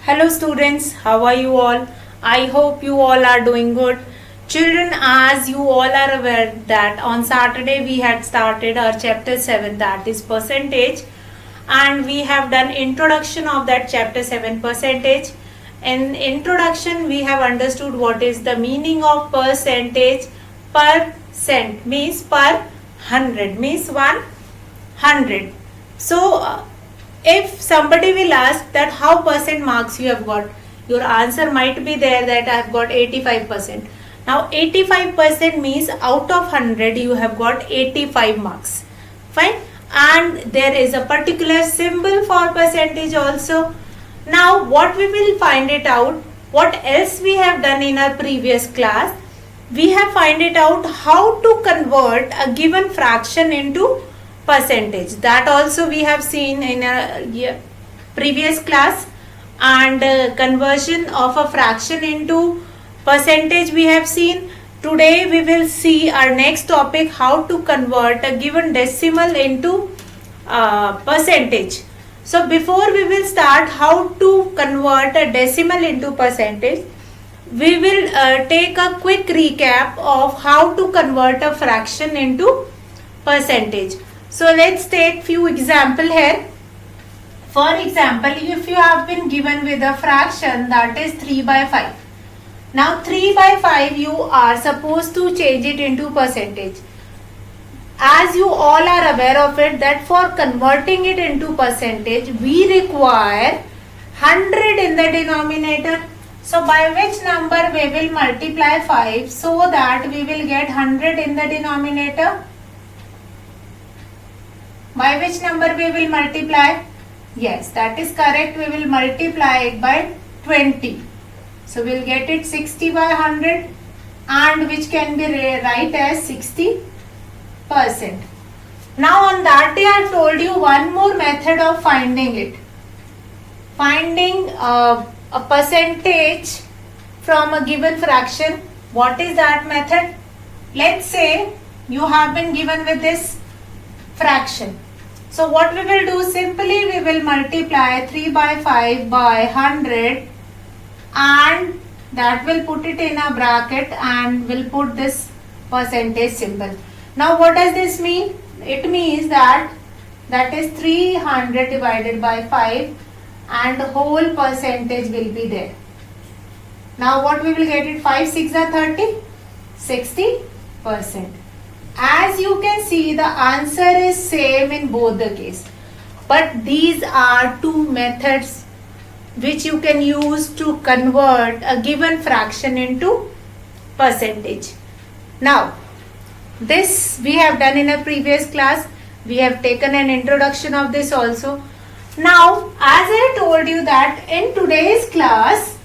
Hello students, how are you all? I hope you all are doing good. Children, as you all are aware that on Saturday we had started our chapter 7, that is percentage, and we have done introduction of that chapter 7 percentage. In introduction we have understood what is the meaning of percentage. Percent means per 100 means 100. So if somebody will ask that how percent marks you have got, your answer might be there that I have got 85%. Now 85% means out of 100 you have got 85 marks. Fine. And there is a particular symbol for percentage also. Now what we will find it out, what else we have done in our previous class, we have find it out how to convert a given fraction into percentage. That also we have seen in a previous class, and conversion of a fraction into percentage we have seen. Today we will see our next topic, how to convert a given decimal into percentage. So before we will start how to convert a decimal into percentage, we will take a quick recap of how to convert a fraction into percentage. So let's take few example here. For example, if you have been given with a fraction that is 3 by 5. Now 3 by 5 you are supposed to change it into percentage. As you all are aware of it that for converting it into percentage we require 100 in the denominator. So by which number we will multiply 5 so that we will get 100 in the denominator? By which number we will multiply? Yes, that is correct. We will multiply it by 20. So we will get it 60 by 100, and which can be write as 60%. Now on that day I told you one more method of finding it. Finding a percentage from a given fraction. What is that method? Let's say you have been given with this fraction. So what we will do, simply we will multiply 3 by 5 by 100, and that will put it in a bracket and will put this percentage symbol. Now what does this mean? It means that is 300 divided by 5 and whole percentage will be there. Now what we will get it? 5 6 are 30, 60%. As you can see, the answer is same in both the case, but these are two methods which you can use to convert a given fraction into percentage. Now this we have done in a previous class. We have taken an introduction of this also. Now as I told you that in today's class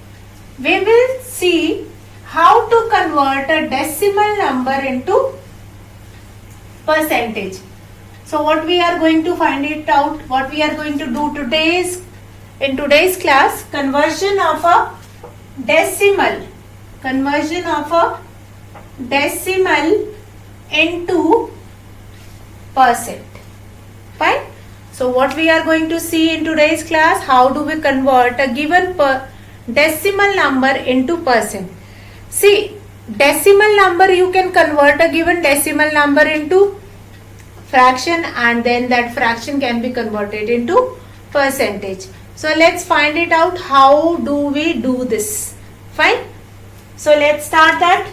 we will see how to convert a decimal number into percentage. So what we are going to find it out, what we are going to do in today's class, conversion of a decimal into percent. Fine. So what we are going to see in today's class, how do we convert a given decimal number into percent. See, decimal number you can convert a given decimal number into fraction, and then that fraction can be converted into percentage. So let's find it out. How do we do this? Fine. So let's start that.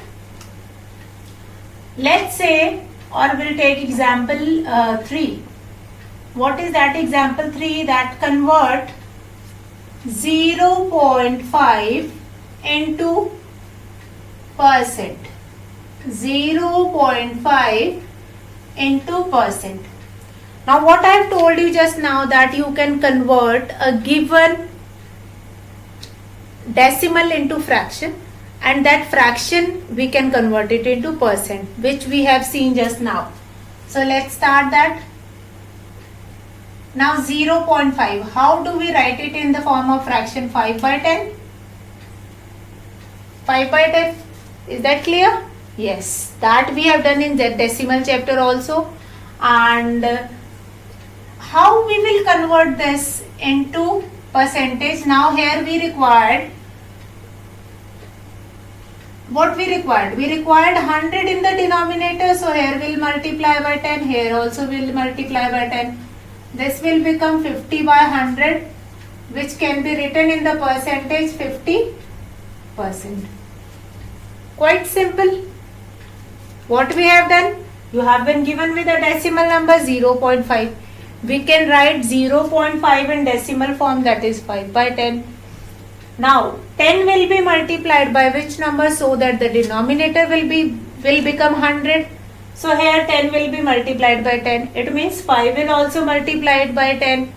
Let's say, or we'll take example 3. What is that example 3? That convert 0.5 into percent. 0.5 into percent. Now what I have told you just now, that you can convert a given decimal into fraction, and that fraction we can convert it into percent, which we have seen just now. So let's start that. Now 0.5, how do we write it in the form of fraction? 5 by 10. 5 by 10. Is that clear? Yes, that we have done in the decimal chapter also. And how we will convert this into percentage. Now here we required, what we required? We required 100 in the denominator, so here we'll multiply by 10, here also we'll multiply by 10. This will become 50 by 100, which can be written in the percentage 50%. Quite simple. What we have done? You have been given with a decimal number 0.5. We can write 0.5 in decimal form, that is 5 by 10. Now 10 will be multiplied by which number, so that the denominator will become 100. So here 10 will be multiplied by 10. It means 5 will also multiplied by 10.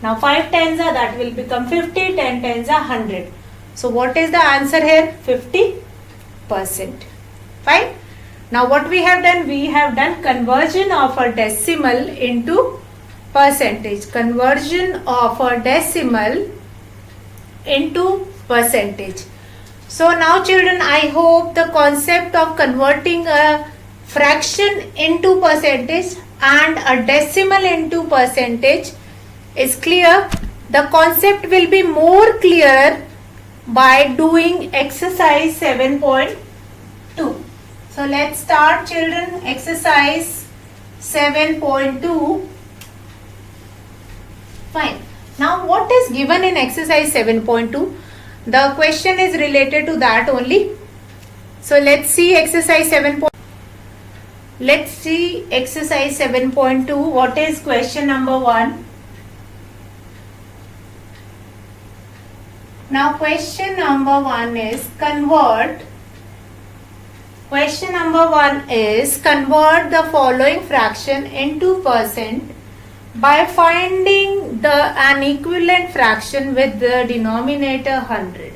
Now 5 tens are, that will become 50, 10 tens are 100. So what is the answer here? 50%. Fine. Now what we have done? We have done conversion of a decimal into percentage. Conversion of a decimal into percentage. So now children, I hope the concept of converting a fraction into percentage and a decimal into percentage is clear. The concept will be more clear by doing exercise 7.2. So let's start children, exercise 7.2. Fine. Now what is given in exercise 7.2? The question is related to that only. So let's see exercise 7. Let's see exercise 7.2. What is question number 1? Now question number 1 is convert. Question number 1 is convert the following fraction into percent by finding an equivalent fraction with the denominator 100.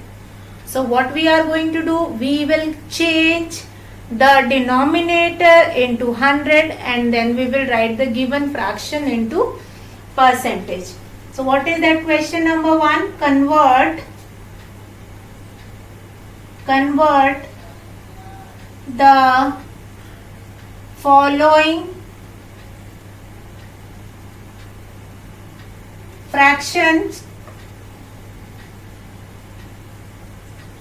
So what we are going to do? We will change the denominator into 100 and then we will write the given fraction into percentage. So what is that question number 1? Convert the following fractions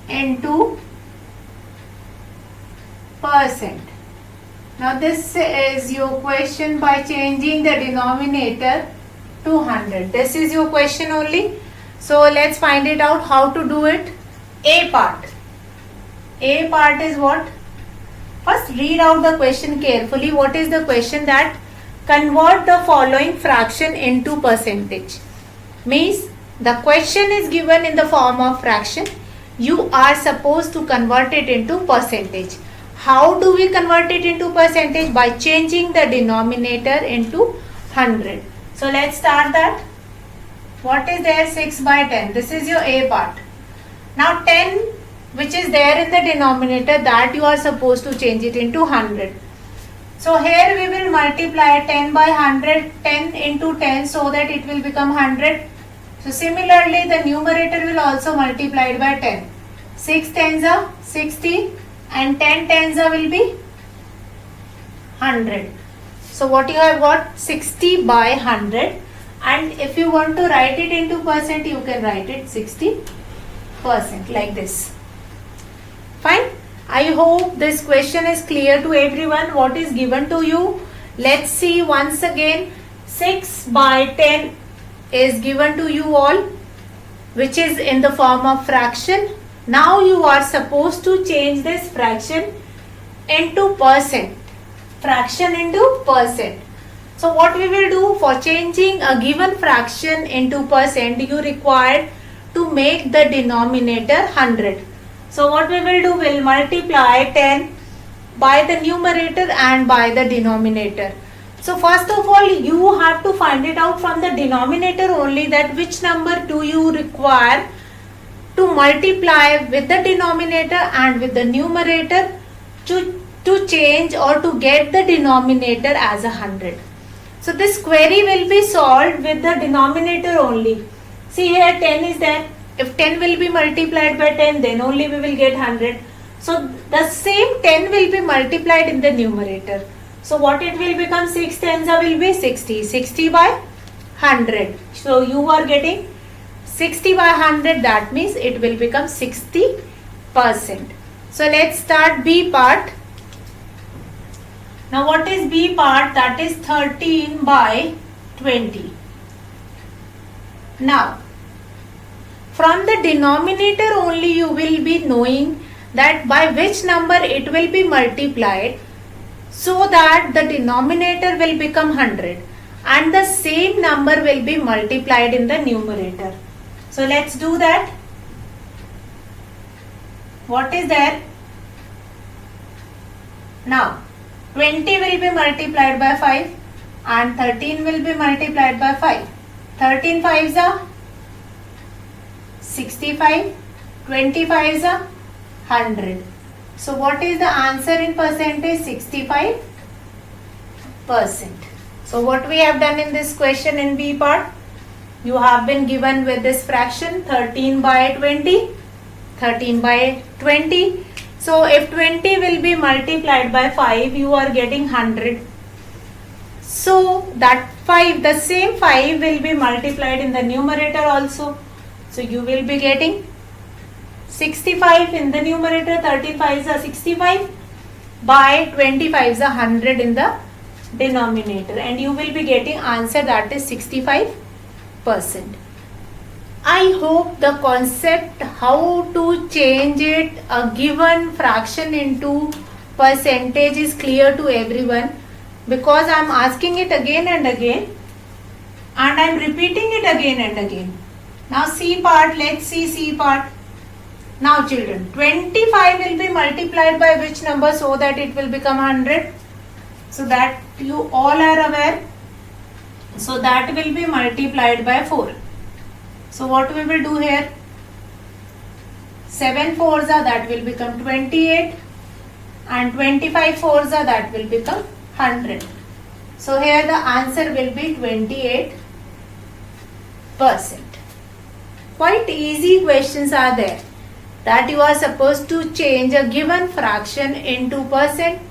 into percent. Now this is your question by changing the denominator to 100. This is your question only. So let's find it out how to do it. A part. A part is what? First read out the question carefully. What is the question? That convert the following fraction into percentage. Means the question is given in the form of fraction. You are supposed to convert it into percentage. How do we convert it into percentage? By changing the denominator into 100. So let's start that. What is there? 6 by 10. This is your A part. Now 10 which is there in the denominator, that you are supposed to change it into 100. So here we will multiply 10 by 100, 10 into 10, so that it will become 100. So similarly the numerator will also multiply by 10. 6 tens are 60 and 10 tens are will be 100. So what you have got? 60 by 100, and if you want to write it into percent, you can write it 60% like this. Fine. I hope this question is clear to everyone. What is given to you? Let's see once again. 6 by 10 is given to you all, which is in the form of fraction. Now you are supposed to change this fraction into percent. Fraction into percent. So what we will do? For changing a given fraction into percent, you require to make the denominator 100. So what we will do? We'll multiply 10 by the numerator and by the denominator. So first of all, you have to find it out from the denominator only, that which number do you require to multiply with the denominator and with the numerator to change or to get the denominator as 100. So this query will be solved with the denominator only. See here 10 is there. If 10 will be multiplied by 10, then only we will get 100. So the same 10 will be multiplied in the numerator. So what it will become? 6 tens will be 60. 60 by 100. So you are getting 60 by 100, that means it will become 60%. So let's start B part. Now what is B part? That is 13 by 20. Now from the denominator only you will be knowing that by which number it will be multiplied, so that the denominator will become 100 and the same number will be multiplied in the numerator. So let's do that. What is there? Now 20 will be multiplied by 5 and 13 will be multiplied by 5. 13 5s are 65, 25s are 100. So what is the answer in percentage? 65%. So what we have done in this question in B part, you have been given with this fraction 13 by 20, 13 by 20. So if 20 will be multiplied by 5, you are getting 100. So that 5, the same 5 will be multiplied in the numerator also. So you will be getting 65 in the numerator, 35 is a 65 by 25 is a 100 in the denominator, and you will be getting answer that is 65%. I hope the concept how to change it a given fraction into percentage is clear to everyone, because I am asking it again and again and I am repeating it again and again. Now C part, let's see C part. Now children, 25 will be multiplied by which number so that it will become 100? So that you all are aware. So that will be multiplied by 4. So what we will do here? 7 4s are, that will become 28, and 25 4s are, that will become 100. So here the answer will be 28%. Quite easy questions are there, that you are supposed to change a given fraction into percent.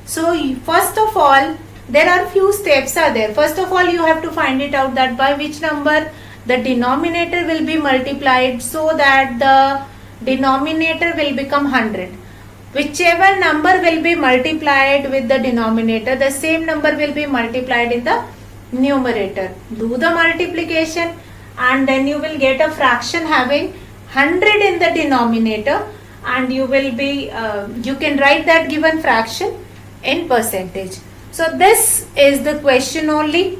So first of all, there are few steps are there. First of all, you have to find it out that by which number the denominator will be multiplied so that the denominator will become 100. Whichever number will be multiplied with the denominator, the same number will be multiplied in the numerator. Do the multiplication and then you will get a fraction having 100 in the denominator, and you will be you can write that given fraction in percentage. So this is the question only.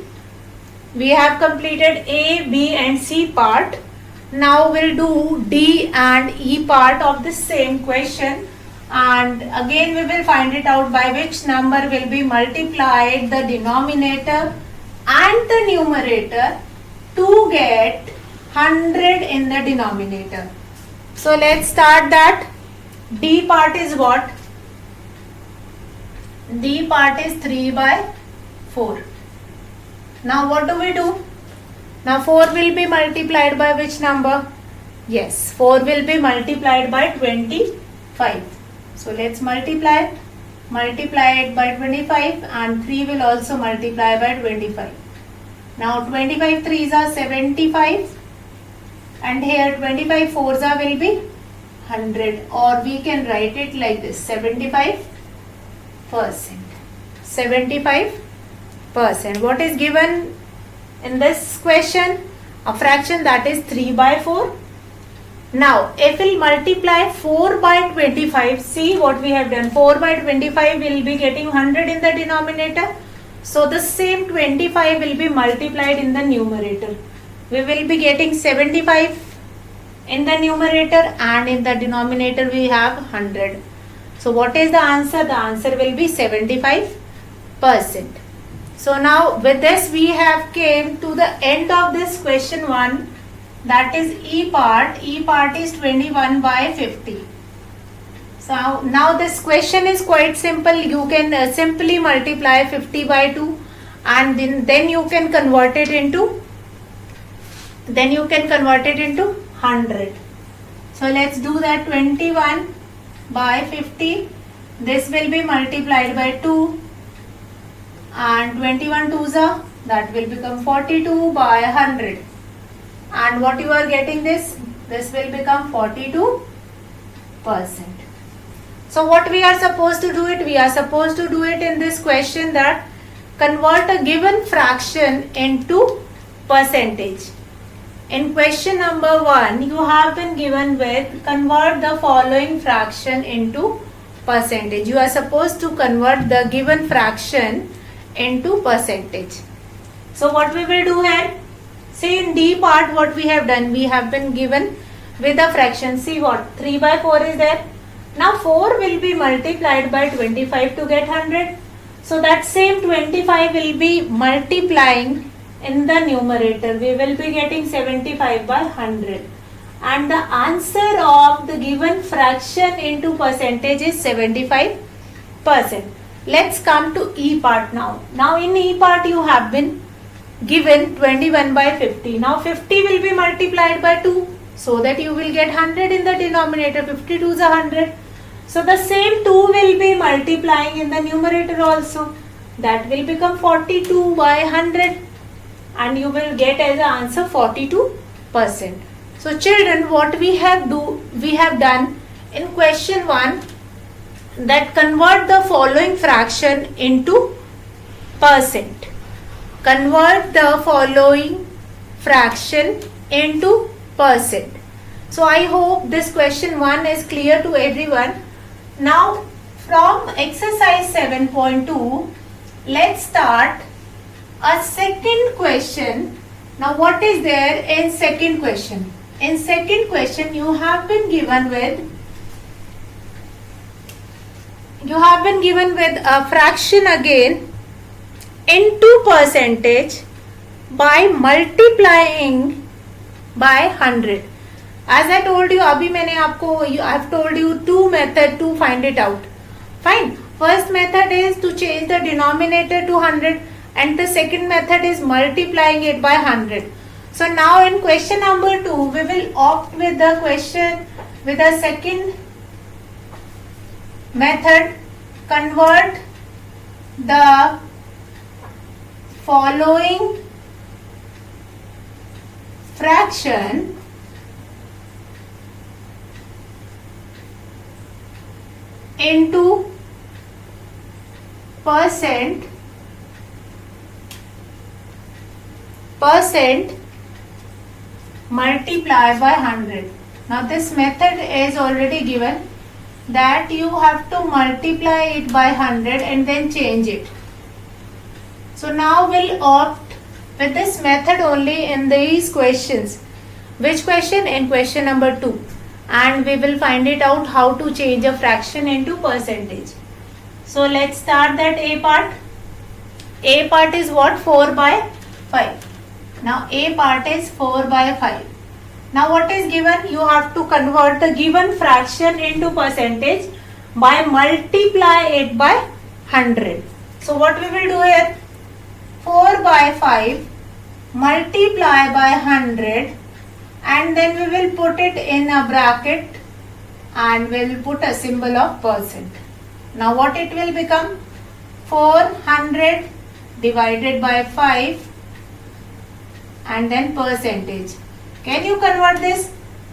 We have completed A, B and C part. Now we'll do D and E part of the same question, and again we will find it out by which number will be multiplied the denominator and the numerator to get 100 in the denominator. So let's start that. D part is what? D part is 3 by 4. Now what do we do? Now 4 will be multiplied by which number? Yes, 4 will be multiplied by 25. So let's multiply it by 25, and 3 will also multiply by 25. Now 25 3s are 75, and here 25 4s are will be 100, or we can write it like this, 75%. 75%. What is given in this question? A fraction, that is 3 by 4. Now if we multiply 4 by 25, see what we have done. 4 by 25 will be getting 100 in the denominator. So the same 25 will be multiplied in the numerator. We will be getting 75 in the numerator, and in the denominator we have 100. So what is the answer? The answer will be 75%. So now with this we have came to the end of this question 1, that is E part. E part is 21 by 50. So now this question is quite simple. You can simply multiply 50 by 2, and then you can convert it into 100. So let's do that. 21 by 50, this will be multiplied by 2, and 21 2s are, that will become 42 by 100, and what you are getting this will become 42%. So what we are supposed to do it? We are supposed to do it in this question, that convert a given fraction into percentage. In question number 1, you have been given with convert the following fraction into percentage. You are supposed to convert the given fraction into percentage. So what we will do here? See, in D part what we have done, we have been given with a fraction. See what? 3 by 4 is there. Now 4 will be multiplied by 25 to get 100. So that same 25 will be multiplying in the numerator. We will be getting 75 by 100. And the answer of the given fraction into percentage is 75%. Let's come to E part now. Now in E part you have been given 21 by 50. Now 50 will be multiplied by 2, so that you will get 100 in the denominator. 52 is 100. So the same 2 will be multiplying in the numerator also. That will become 42 by 100, and you will get as an answer 42%. So children, what we have done in question 1, that convert the following fraction into percent. Convert the following fraction into percent. So I hope this question 1 is clear to everyone. Now from exercise 7.2, let's start a second question. Now what is there in second question? In second question you have been given with a fraction again into percentage by multiplying by 100. As I told you, I have told you two methods to find it out. Fine. First method is to change the denominator to 100, and the second method is multiplying it by 100. So now in question number 2, we will opt with the second method. Convert the following fraction into percent multiply by 100. Now this method is already given, that you have to multiply it by 100 and then change it. So now we'll opt with this method only in these questions. Which question? In question number 2. And we will find it out how to change a fraction into percentage. So let's start that A part. A part is what? 4 by 5. Now A part is 4 by 5. Now what is given? You have to convert the given fraction into percentage by multiply it by 100. So what we will do here? 4 by 5 multiply by 100, and then we will put it in a bracket and we will put a symbol of percent. Now what it will become? 400 divided by 5 and then percentage. Can you convert this?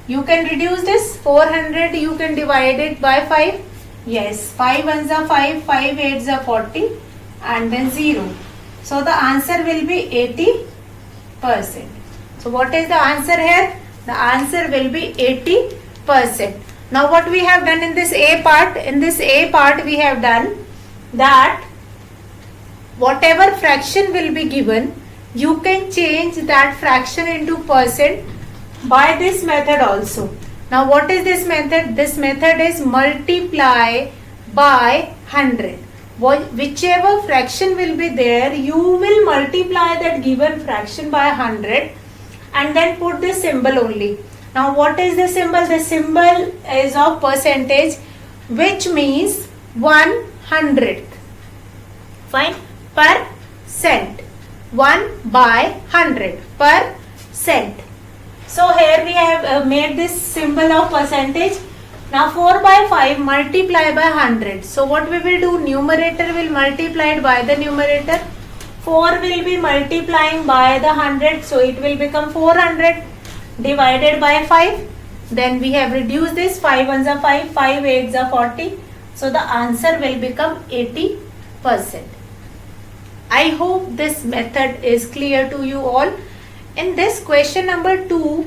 You can reduce this. 400 you can divide it by 5. Yes, 5 ones are 5, 5 eights are 40, and then 0. So the answer will be 80%. So what is the answer here? The answer will be 80%. Now what we have done in this A part? In this A part we have done that whatever fraction will be given, you can change that fraction into percent by this method also. Now what is this method? This method is multiply by 100. Whichever fraction will be there, you will multiply that given fraction by 100 and then put this symbol only. Now what is the symbol? The symbol is of percentage, which means 100th. Fine. Percent. 1 by 100. Percent. So here we have made this symbol of percentage. Now 4 by 5 multiply by 100. So what we will do? Numerator will multiply it by the numerator. 4 will be multiplying by the 100. So it will become 400. divided by 5. Then we have reduced this, 5 ones are 5, 5 8s are 40. So the answer will become 80%. I hope this method is clear to you all. In this question number 2,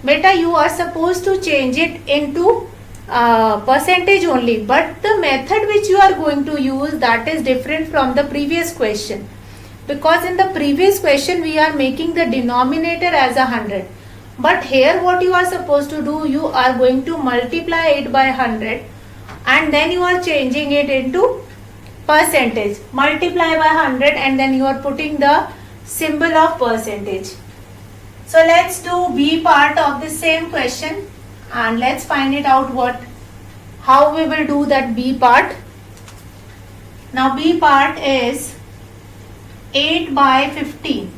beta, you are supposed to change it into percentage only, but the method which you are going to use, that is different from the previous question, because in the previous question we are making the denominator as 100, but here what you are supposed to do, you are going to multiply it by 100 and then you are changing it into percentage. Multiply by 100 and then you are putting the symbol of percentage. So let's do B part of the same question and let's find it out how we will do that B part. Now B part is 8 by 15.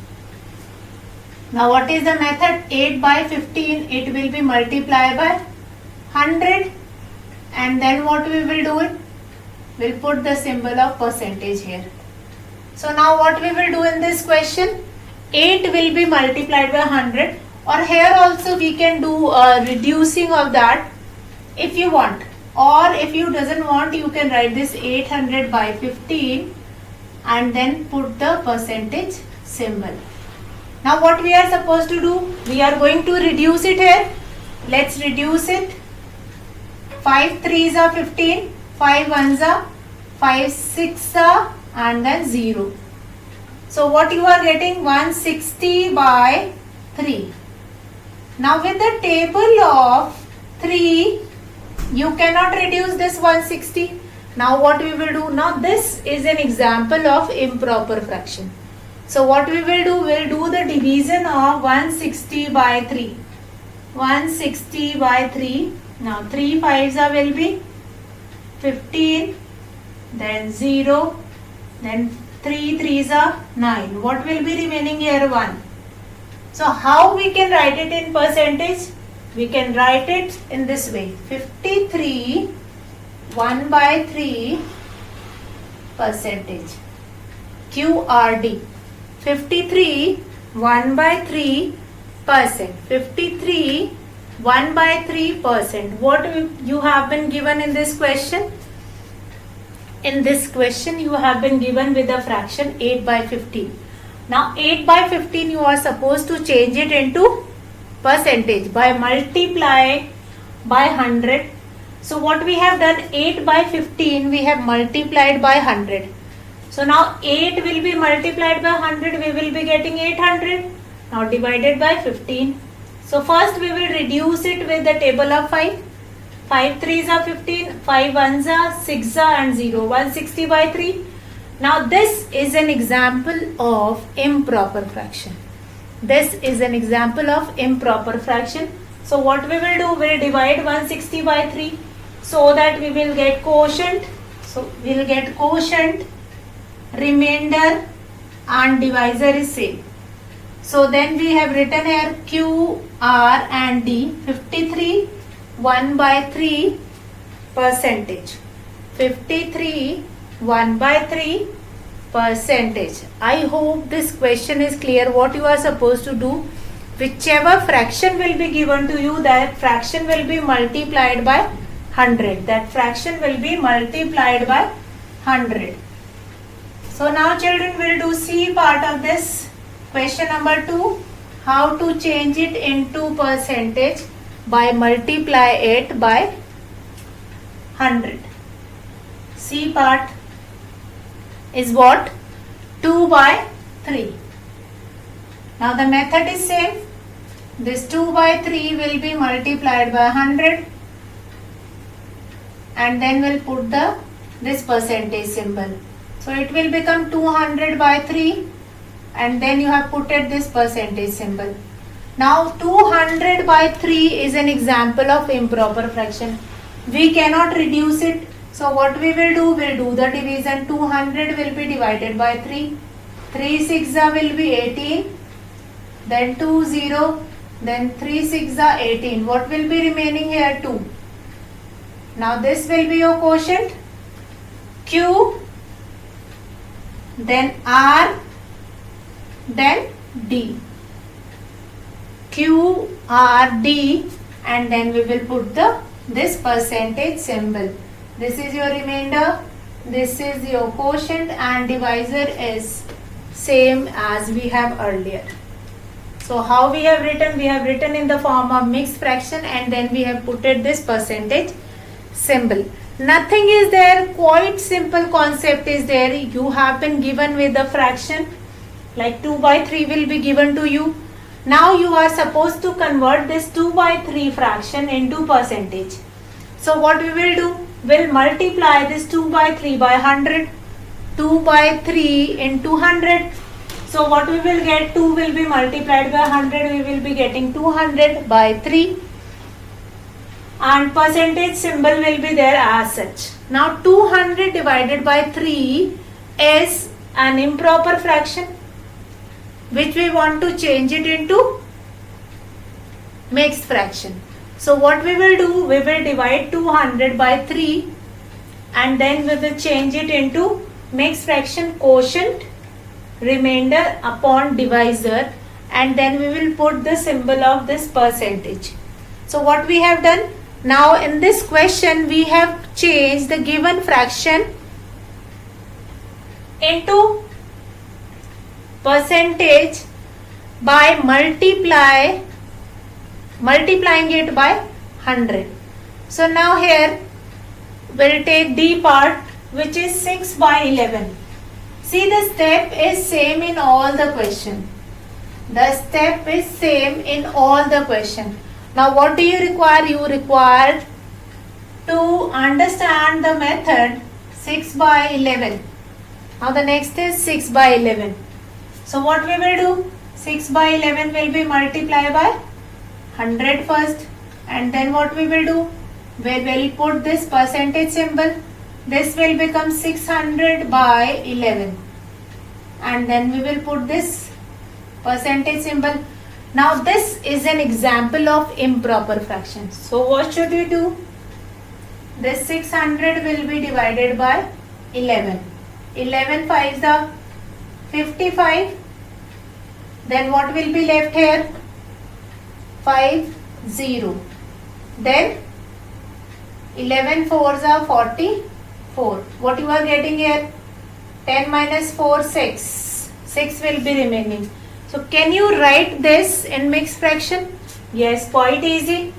Now what is the method? 8 by 15, it will be multiplied by 100 and then what we will do it? We'll put the symbol of percentage here. So now what we will do in this question? 8 will be multiplied by 100, or here also we can do reducing of that if you want, or if you doesn't want, you can write this 800 by 15 and then put the percentage symbol. Now what we are supposed to do? We are going to reduce it here. Let's reduce it. 5 3s are 15, 5 1s are 5 6 are and then 0. So what you are getting? 160 by 3. Now with the table of 3, you cannot reduce this 160. Now what we will do? Now this is an example of improper fraction. So what we will do? We'll do the division of 160 by 3. 160 by 3. Now 3 5s are will be 15, then 0, then 3 3s are 9. What will be remaining here? 1. So how we can write it in percentage? We can write it in this way. 53 1 by 3 percentage. QRD. 53 1 by 3 percent. 53 1 by 3%. What you have been given in this question? In this question you have been given with the fraction 8 by 15. Now 8 by 15 you are supposed to change it into percentage by multiply by 100. So what we have done, 8 by 15 we have multiplied by 100. So now 8 will be multiplied by 100, we will be getting 800. Now divided by 15. So first we will reduce it with the table of 5. 5 3s are 15, 5 1s are 6 are and 0. 160 by 3. Now this is an example of improper fraction. This is an example of improper fraction. So what we will do, we will divide 160 by 3 so that we will get quotient. So we will get quotient, remainder and divisor is same. So then we have written here Q, R and D. 53 1 by 3 percentage. 53 1 by 3 percentage. I hope this question is clear. What you are supposed to do, whichever fraction will be given to you, that fraction will be multiplied by 100. That fraction will be multiplied by 100. So now children will do C part of this question number 2. How to change it into percentage by multiply it by 100. C part is what? 2 by 3. Now the method is same. This 2 by 3 will be multiplied by 100 and then we'll put this percentage symbol. So it will become 200 by 3 and then you have put it this percentage symbol. Now 200 by 3 is an example of improper fraction. We cannot reduce it. So what we will do, we'll do the division. 200 will be divided by 3. 3 6 will be 18. Then 2 0. Then 3 6 18. What will be remaining here? 2. Now this will be your quotient. Q. Then R. Then D. QRD, and then we will put this percentage symbol. This is your remainder, this is your quotient, and divisor is same as we have earlier. So how we have written? We have written in the form of mixed fraction, and then we have put it this percentage symbol. Nothing is there, quite simple concept is there. You have been given with the fraction, like 2 by 3 will be given to you. Now you are supposed to convert this 2 by 3 fraction into percentage. So what we will do? We'll multiply this 2 by 3 by 100. 2 by 3 into 100. So what we will get? 2 will be multiplied by 100. We will be getting 200 by 3. And percentage symbol will be there as such. Now 200 divided by 3 is an improper fraction, which we want to change it into mixed fraction. So what we will do? We will divide 200 by 3, and then we will change it into mixed fraction, quotient, remainder upon divisor, and then we will put the symbol of this percentage. So what we have done? Now in this question we have changed the given fraction into percentage by multiplying it by 100. So now here we'll take D part, which is 6 by 11. See, the step is same in all the question. The step is same in all the question. Now what do you require? You require to understand the method 6 by 11. Now the next is 6 by 11. So what we will do? 6 by 11 will be multiplied by 100 first, and then what we will do? We will put this percentage symbol. This will become 600 by 11, and then we will put this percentage symbol. Now this is an example of improper fraction. So what should we do? This 600 will be divided by 11. 11 5s are 55. Then what will be left here? 5 0. Then 11 4s are 44. What you are getting here? 10 minus 4 6. 6 will be remaining. So can you write this in mixed fraction? Yes, quite easy.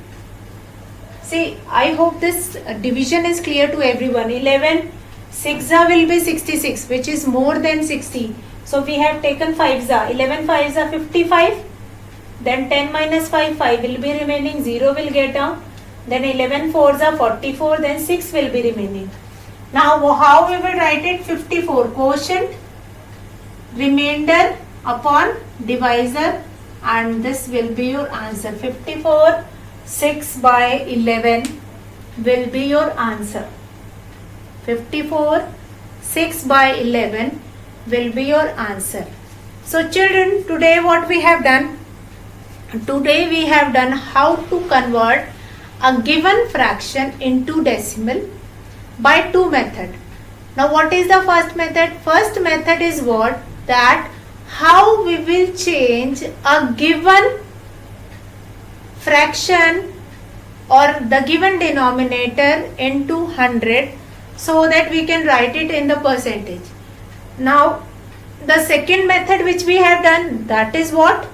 See, I hope this division is clear to everyone. 11 6 will be 66, which is more than 60. So we have taken 5 11 5s are 55. Then 10 minus 5, 5 will be remaining, 0 will get down. Then 11 4s are 44, then 6 will be remaining. Now how we will write it? 54, quotient, remainder upon divisor, and this will be your answer. 54 6 by 11 will be your answer. 54 6 by 11 will be your answer. So children, today what we have done? Today we have done how to convert a given fraction into decimal by two methods. Now what is the first method? First method is what? That how we will change a given fraction or the given denominator into 100 so that we can write it in the percentage. Now the second method which we have done, that is what?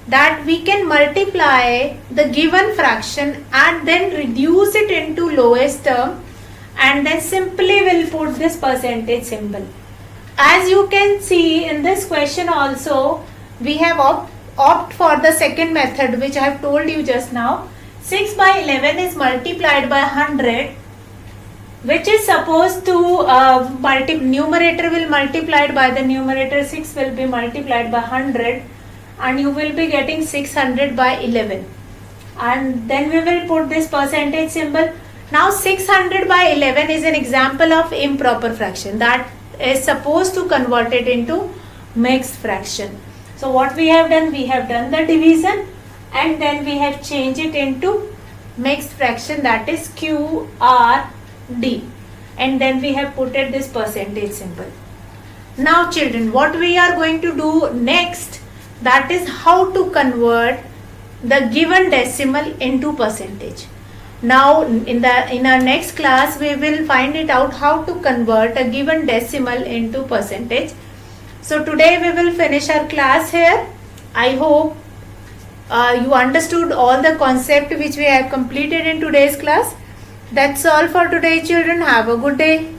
That we can multiply the given fraction and then reduce it into lowest term, and then simply will put this percentage symbol. As you can see in this question also, we have opt for the second method which I have told you just now. 6 by 11 is multiplied by 100, which is supposed to numerator will multiplied by the numerator, 6 will be multiplied by 100, and you will be getting 600 by 11, and then we will put this percentage symbol. Now 600 by 11 is an example of improper fraction that is supposed to convert it into mixed fraction. So what we have done? We have done the division and then we have changed it into mixed fraction, that is QRD, and then we have put it this percentage symbol. Now children, what we are going to do next, that is how to convert the given decimal into percentage. Now in our next class we will find it out how to convert a given decimal into percentage. So today we will finish our class here. I hope you understood all the concept which we have completed in today's class. That's all for today, children. Have a good day.